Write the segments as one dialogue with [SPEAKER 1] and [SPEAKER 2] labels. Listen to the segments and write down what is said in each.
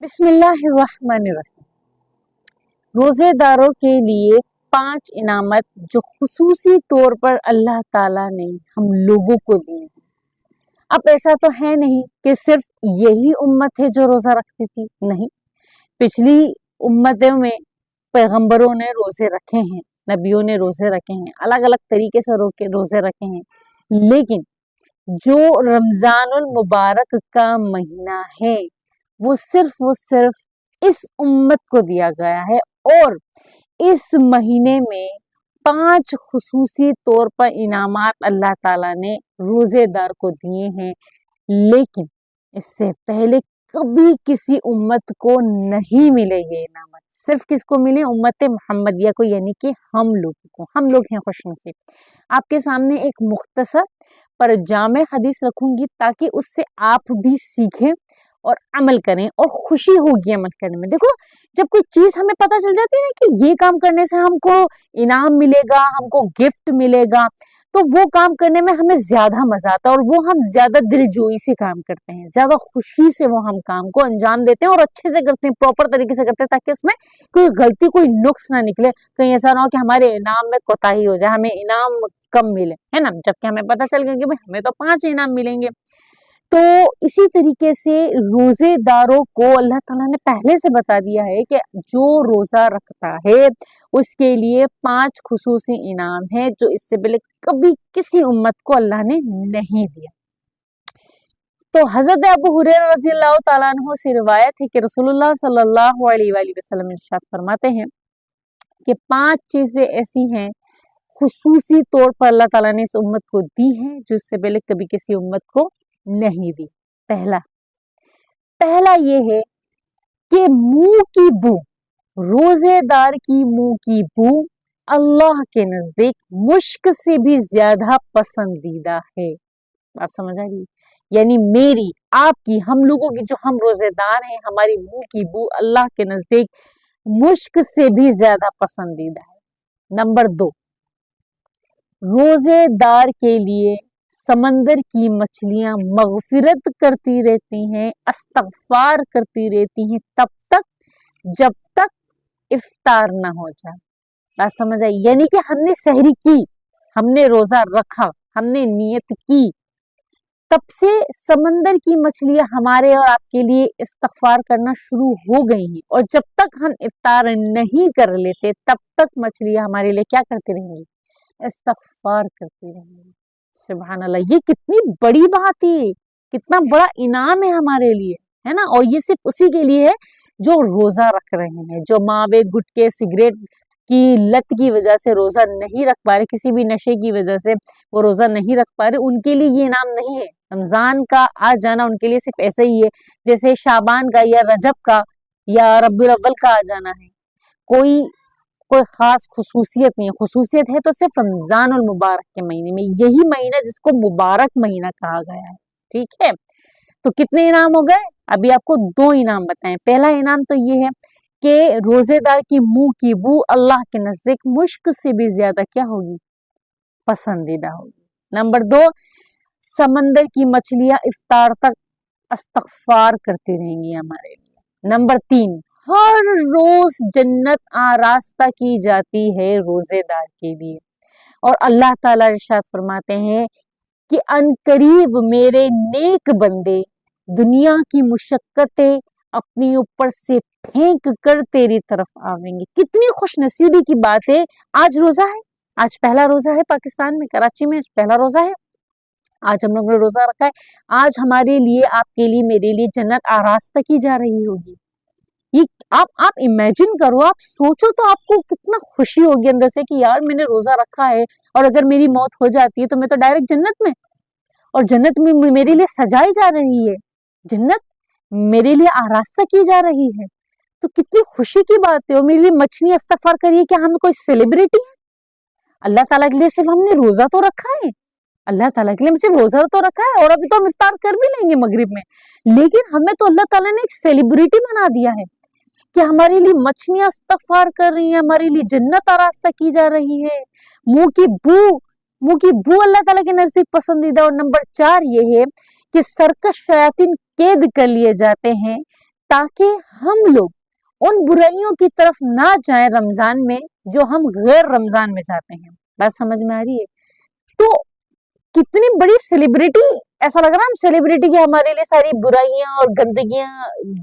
[SPEAKER 1] बिस्मिल्लाहिर्रहमानिर्रहीम। रोजेदारों के लिए 5 इनामत जो खुसूसी तौर पर अल्लाह ताला ने हम लोगों को दिए हैं। अब ऐसा तो है नहीं कि सिर्फ यही उम्मत है जो रोजा रखती थी, नहीं। पिछली उम्मतों में पैगंबरों ने रोजे रखे हैं, नबियों ने रोजे रखे हैं, अलग अलग तरीके से रोजे रखे हैं। लेकिन जो रमजानुल मुबारक का महीना है वो सिर्फ इस उम्मत को दिया गया है और इस महीने में 5 खुसूसी तौर पर इनामात अल्लाह ताला ने रोजेदार को दिए हैं। लेकिन इससे पहले कभी किसी उम्मत को नहीं मिले ये इनामत। सिर्फ किसको मिले? उम्मत मुहम्मदिया को, यानी कि हम लोगों को। हम लोग हैं खुशनसीब। आपके सामने एक मुख्तसर पर जामे हदीस रखूंगी ताकि उससे आप भी सीखें और अमल करें और खुशी होगी अमल करने में। देखो, जब कोई चीज हमें पता चल जाती है ना कि ये काम करने से हमको इनाम मिलेगा, हमको गिफ्ट मिलेगा, तो वो काम करने में हमें ज्यादा मजा आता है और वो हम ज्यादा दिलजोई से काम करते हैं, ज्यादा खुशी से वो हम काम को अंजाम देते हैं और अच्छे से करते हैं, प्रॉपर तरीके से करते हैं, ताकि उसमें कोई गलती, कोई नुक्स ना निकले। कहीं ऐसा ना हो कि हमारे इनाम में कोताही हो जाए, हमें इनाम कम मिले, है ना। जबकि हमें पता चल गया कि भाई हमें तो 5 इनाम मिलेंगे। तो इसी तरीके से रोजेदारों को अल्लाह ताला ने पहले से बता दिया है कि जो रोजा रखता है उसके लिए 5 खुसूसी इनाम है जो इससे पहले कभी किसी उम्मत को अल्लाह ने नहीं दिया। तो हजरत अबू हुरैरा रज़ियल्लाहु ताला अन्हु से रिवायत है कि रसूलुल्लाह सल्लल्लाहु अलैहि वसल्लम इरशाद फरमाते हैं कि 5 चीजें ऐसी हैं खुसूसी तौर पर अल्लाह ताला ने इस उम्मत को दी है जो इससे पहले कभी किसी उम्मत को नहीं दी। पहला ये है कि मुंह की बू, रोजेदार की मुंह की बू अल्लाह के नजदीक मुश्क से भी ज्यादा पसंदीदा है। बात समझ आ रही? यानी मेरी, आपकी, हम लोगों की, जो हम रोजेदार हैं, हमारी मुंह की बू अल्लाह के नजदीक मुश्क से भी ज्यादा पसंदीदा है। नंबर 2, रोजेदार के लिए समंदर की मछलियां मगफिरत करती रहती हैं, इस्तगफार करती रहती हैं तब तक जब तक इफ्तार ना हो जाए। बात समझ आई? यानी कि हमने सहरी की, हमने रोजा रखा, हमने नियत की, तब से समंदर की मछलियां हमारे और आपके लिए इस्तगफार करना शुरू हो गई हैं और जब तक हम इफ्तार नहीं कर लेते तब तक मछलियां हमारे लिए क्या करती रहेंगी? इस्तगफार करती रहेंगी। सुभान अल्लाह, ये कितनी बड़ी बात है, कितना बड़ा इनाम है हमारे लिए, है ना। और ये सिर्फ उसी के लिए है जो रोजा रख रहे हैं, जो मावे, गुटके, सिगरेट की लत की वजह से रोजा नहीं रख पा रहे, किसी भी नशे की वजह से वो रोजा नहीं रख पा रहे, उनके लिए ये इनाम नहीं है। रमजान का आ जाना उनके लिए सिर्फ ऐसे ही है जैसे शाबान का या रजब का या रबीउल अव्वल का आ जाना है। कोई कोई खास खुसूसियत नहीं है। खुसूसियत है तो सिर्फ रमजानुल मुबारक के महीने में, यही महीना जिसको मुबारक महीना कहा गया है। ठीक है, तो कितने इनाम हो गए? अभी आपको 2 इनाम बताएं। पहला इनाम तो ये है कि रोजेदार की मुंह की बू अल्लाह के नजदीक मुश्क से भी ज्यादा क्या होगी? पसंदीदा होगी। नंबर 2, समंदर की मछलियां इफ्तार तक इस्तगफार करती रहेंगी हमारे लिए। नंबर 3, हर रोज जन्नत आरास्ता की जाती है रोजेदार के लिए और अल्लाह ताला इरशाद फरमाते हैं कि अनकरीब मेरे नेक बंदे दुनिया की मुशक्कतें अपनी ऊपर से फेंक कर तेरी तरफ आवेंगे। कितनी खुशनसीबी की बात है। आज रोजा है, आज पहला रोजा है पाकिस्तान में, कराची में आज पहला रोजा है। आज हम लोगों ने रोजा रखा है। आज हमारे लिए, आपके लिए, मेरे लिए जन्नत आरास्ता की जा रही होगी। ये आप इमेजिन करो, आप सोचो तो आपको कितना खुशी होगी अंदर से कि यार मैंने रोजा रखा है और अगर मेरी मौत हो जाती है तो मैं तो डायरेक्ट जन्नत में, और जन्नत में मेरे लिए सजाई जा रही है, जन्नत मेरे लिए आरास्ता की जा रही है। तो कितनी खुशी की बात है। और मेरे लिए मछली इस्तगफार करिए, क्या हम कोई सेलिब्रिटी है? अल्लाह ताला के लिए सिर्फ हमने रोजा तो रखा है, अल्लाह ताला के लिए सिर्फ रोजा तो रखा है और अभी तो हम इफ्तार कर भी लेंगे मगरिब में, लेकिन हमें तो अल्लाह ताला ने एक सेलिब्रिटी बना दिया है कि हमारे लिए मछलियां इस्तगफार कर रही हैं, हमारे लिए जन्नत आरास्ता की जा रही है। मुंह की बू अल्लाह ताला के नजदीक पसंदीदा। और नंबर 4 ये है कि सरकश शयातीन कैद कर लिए जाते हैं ताकि हम लोग उन बुराइयों की तरफ ना जाएं रमजान में जो हम गैर रमजान में जाते हैं। बात समझ में आ रही है? तो कितनी बड़ी सेलिब्रिटी, ऐसा लग रहा है हम सेलिब्रिटी की, हमारे लिए सारी बुराइयां और गंदगियां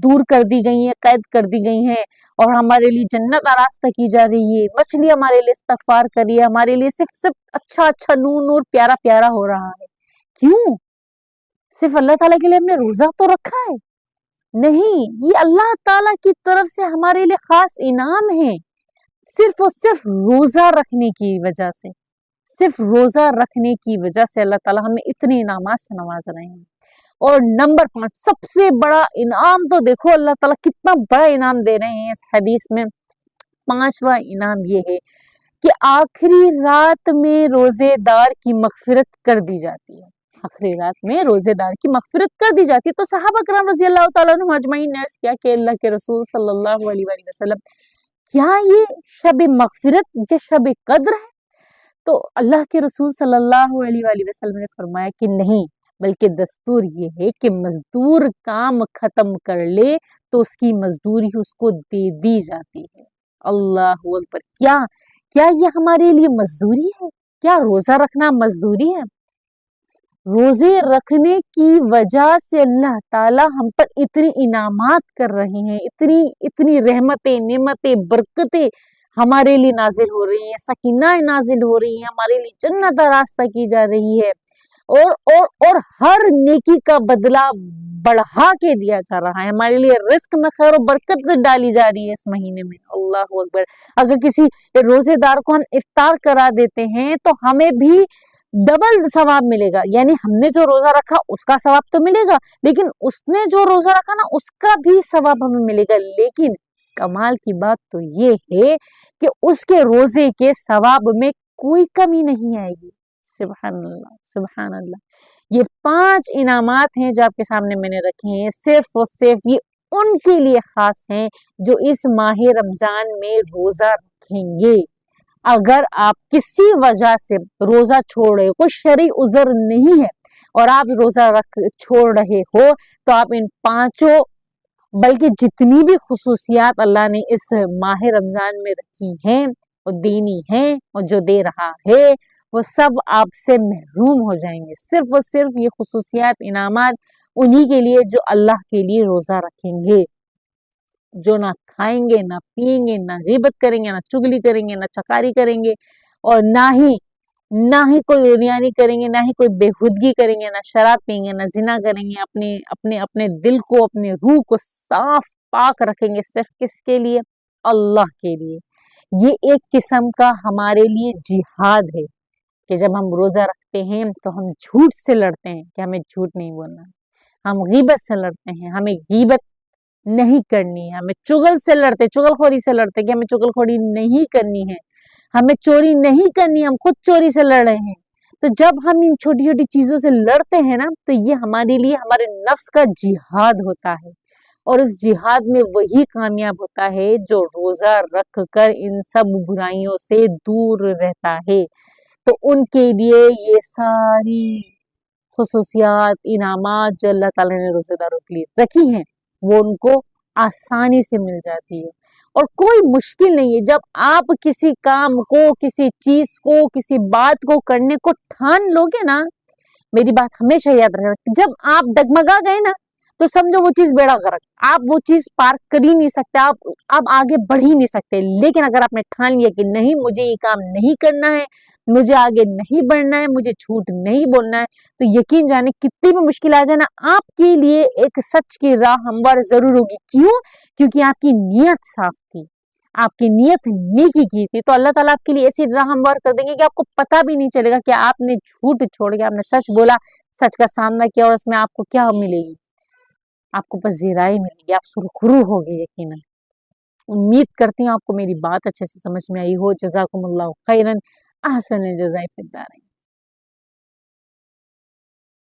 [SPEAKER 1] दूर कर दी गई हैं, कैद कर दी गई हैं, और हमारे लिए जन्नत आरास्ता की जा रही है। मछली हमारे लिए इस्तगफार कर रही है, हमारे लिए सिर्फ सिर्फ अच्छा अच्छा नूर नूर प्यारा प्यारा हो रहा है। क्यों? सिर्फ अल्लाह ताला के लिए हमने रोजा तो रखा है? नहीं, ये अल्लाह ताला की तरफ से हमारे लिए खास इनाम है, सिर्फ और सिर्फ रोजा रखने की वजह से। सिर्फ रोजा रखने की वजह से अल्लाह ताला हमें इतने इनामात से नवाज रहे हैं। और नंबर 5 सबसे बड़ा इनाम, तो देखो अल्लाह ताला कितना बड़ा इनाम दे रहे हैं इस हदीस में। 5वां इनाम ये है कि आखिरी रात में रोजेदार की मगफिरत कर दी जाती है। आखिरी रात में रोजेदार की मगफिरत कर दी जाती है। तो सहाबा करम रज़ी अल्लाह तआला अन्हुम अजमईन ने अर्ज़ किया कि अल्लाह के रसूल सल्लल्लाहु अलैहि वसल्लम, क्या ये शब मगफिरत या शब कद्र है? तो अल्लाह के रसूल सल्लल्लाहु अलैहि वसल्लम ने फरमाया कि नहीं, बल्कि दस्तूर ये है कि मजदूर काम खत्म कर ले तो उसकी मजदूरी उसको दे दी जाती है। अल्लाहु अकबर। क्या क्या ये हमारे लिए मजदूरी है? क्या रोजा रखना मजदूरी है? रोजे रखने की वजह से अल्लाह ताला हम पर इतनी इनामात कर रहे हैं, इतनी इतनी रहमतें, नेमतें, बरकतें हमारे लिए नाजिल हो रही हैं, सकीनाएं नाजिल हो रही हैं, हमारे लिए जन्नत का रास्ता की जा रही है, और हर नेकी का बदला बढ़ा के दिया जा रहा है। हमारे लिए रिस्क में खैर और बरकत डाली जा रही है इस महीने में। अल्लाह अकबर। अगर किसी रोजेदार को हम इफ्तार करा देते हैं तो हमें भी डबल सवाब मिलेगा, यानी हमने जो रोजा रखा उसका सवाब तो मिलेगा, लेकिन उसने जो रोजा रखा ना उसका भी सवाब हमें मिलेगा। लेकिन कमाल की बात तो ये है कि उसके रोजे के सवाब में कोई कमी नहीं आएगी। सुभान अल्लाह, सुभान अल्लाह। ये 5 इनामात हैं जो आपके सामने मैंने रखे हैं, सिर्फ और सिर्फ ये उनके लिए खास हैं जो इस माह रमजान में रोजा रखेंगे। अगर आप किसी वजह से रोजा छोड़ रहे हो, कोई शरई उज़र नहीं है और आप रोजा छोड़ रहे हो, तो आप इन 5 बल्कि जितनी भी खुसूसियात अल्लाह ने इस माह रमजान में रखी हैं और देनी है और जो दे रहा है वो सब आपसे महरूम हो जाएंगे। सिर्फ और सिर्फ ये खुसूसियात, इनामात उन्हीं के लिए जो अल्लाह के लिए रोजा रखेंगे, जो ना खाएंगे, ना पिएंगे, ना गिबत करेंगे, ना चुगली करेंगे, ना चकारी करेंगे, और ना ही कोई उरियानी करेंगे, ना ही कोई बेहुदगी करेंगे, ना शराब पिएंगे, ना जिना करेंगे। अपने अपने अपने दिल को, अपने रूह को साफ पाक रखेंगे, सिर्फ किसके लिए? अल्लाह के लिए। ये एक किस्म का हमारे लिए जिहाद है कि जब हम रोजा रखते हैं तो हम झूठ से लड़ते हैं कि हमें झूठ नहीं बोलना है, हम गीबत से लड़ते हैं, हमें गीबत नहीं करनी है, हमें चुगल से लड़ते, चुगलखोरी से लड़ते कि हमें चुगलखोरी नहीं करनी है, हमें चोरी नहीं करनी, हम खुद चोरी से लड़ रहे हैं। तो जब हम इन छोटी छोटी चीजों से लड़ते हैं ना, तो ये हमारे लिए हमारे नफ्स का जिहाद होता है, और इस जिहाद में वही कामयाब होता है जो रोजा रख कर इन सब बुराइयों से दूर रहता है। तो उनके लिए ये सारी खुसूसियात, इनामात जो अल्लाह ताला ने रोजेदारों के लिए रखी हैं, वो उनको आसानी से मिल जाती है और कोई मुश्किल नहीं है। जब आप किसी काम को, किसी चीज को, किसी बात को करने को ठान लोगे ना, मेरी बात हमेशा याद रखना, जब आप डगमगा गए ना तो समझो वो चीज बेड़ा गर्क, आप वो चीज पार कर ही नहीं सकते, आप आगे बढ़ ही नहीं सकते। लेकिन अगर आपने ठान लिया कि नहीं, मुझे ये काम नहीं करना है, मुझे आगे नहीं बढ़ना है, मुझे झूठ नहीं बोलना है, तो यकीन जाने कितनी भी मुश्किल आ जाए ना, आपके लिए एक सच की राह हमवार जरूर होगी। क्यों? क्योंकि आपकी नीयत साफ थी, आपकी नीयत नेकी की थी। तो अल्लाह ताला आपके लिए ऐसी राह हमवार कर देंगे कि आपको पता भी नहीं चलेगा कि आपने झूठ छोड़ के आपने सच बोला, सच का सामना किया, और उसमें आपको क्या मिलेगी? आपको बस ज़िराई मिलेगी, आप सुरखरू होगे यकीनन। उम्मीद करती हूँ आपको मेरी बात अच्छे से समझ में आई हो। जज़ाकुमुल्लाहु खैरन, अहसन जज़ाए फिद्दारैन।